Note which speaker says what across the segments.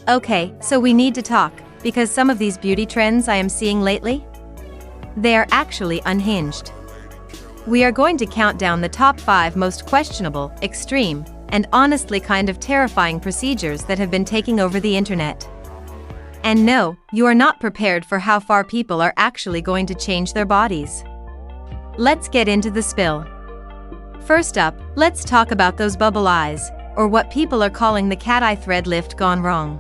Speaker 1: Okay, so we need to talk, because some of these beauty trends I am seeing lately, they are actually unhinged. We are going to count down the top 5 most questionable, extreme, and honestly kind of terrifying procedures that have been taking over the internet. And no, you are not prepared for how far people are actually going to change their bodies. Let's get into the spill. First up, let's talk about those bubble eyes, or what people are calling the cat eye thread lift gone wrong.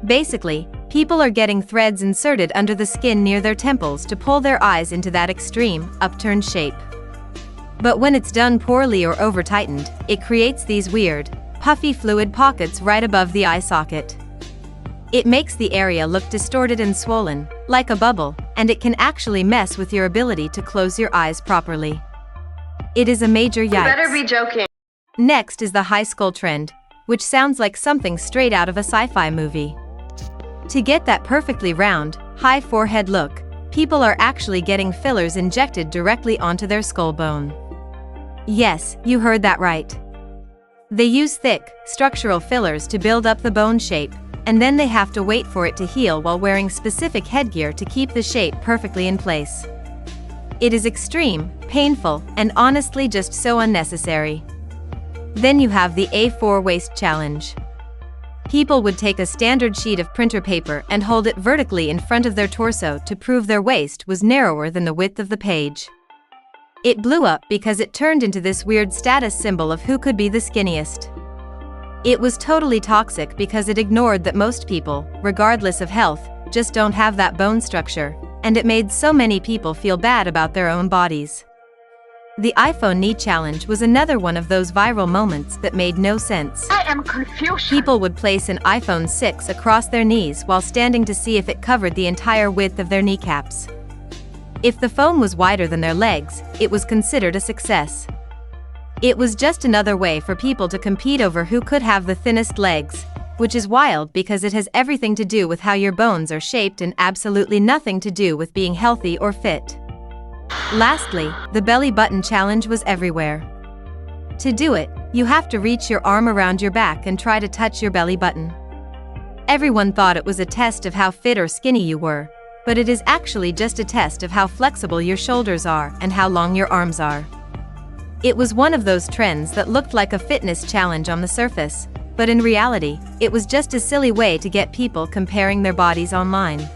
Speaker 1: Basically, people are getting threads inserted under the skin near their temples to pull their eyes into that extreme, upturned shape. But when it's done poorly or over-tightened, it creates these weird, puffy fluid pockets right above the eye socket. It makes the area look distorted and swollen, like a bubble, and it can actually mess with your ability to close your eyes properly. It is a major yikes.
Speaker 2: You better be joking.
Speaker 1: Next is the high skull trend, which sounds like something straight out of a sci-fi movie. To get that perfectly round, high forehead look, people are actually getting fillers injected directly onto their skull bone. Yes, you heard that right. They use thick, structural fillers to build up the bone shape, and then they have to wait for it to heal while wearing specific headgear to keep the shape perfectly in place. It is extreme, painful, and honestly just so unnecessary. Then you have the A4 waist challenge. People would take a standard sheet of printer paper and hold it vertically in front of their torso to prove their waist was narrower than the width of the page. It blew up because it turned into this weird status symbol of who could be the skinniest. It was totally toxic because it ignored that most people, regardless of health, just don't have that bone structure, and it made so many people feel bad about their own bodies. The iPhone knee challenge was another one of those viral moments that made no sense.
Speaker 2: I am confused.
Speaker 1: People would place an iPhone 6 across their knees while standing to see if it covered the entire width of their kneecaps. If the phone was wider than their legs, it was considered a success. It was just another way for people to compete over who could have the thinnest legs, which is wild because it has everything to do with how your bones are shaped and absolutely nothing to do with being healthy or fit. Lastly, the belly button challenge was everywhere. To do it, you have to reach your arm around your back and try to touch your belly button. Everyone thought it was a test of how fit or skinny you were, but it is actually just a test of how flexible your shoulders are and how long your arms are. It was one of those trends that looked like a fitness challenge on the surface, but in reality, it was just a silly way to get people comparing their bodies online.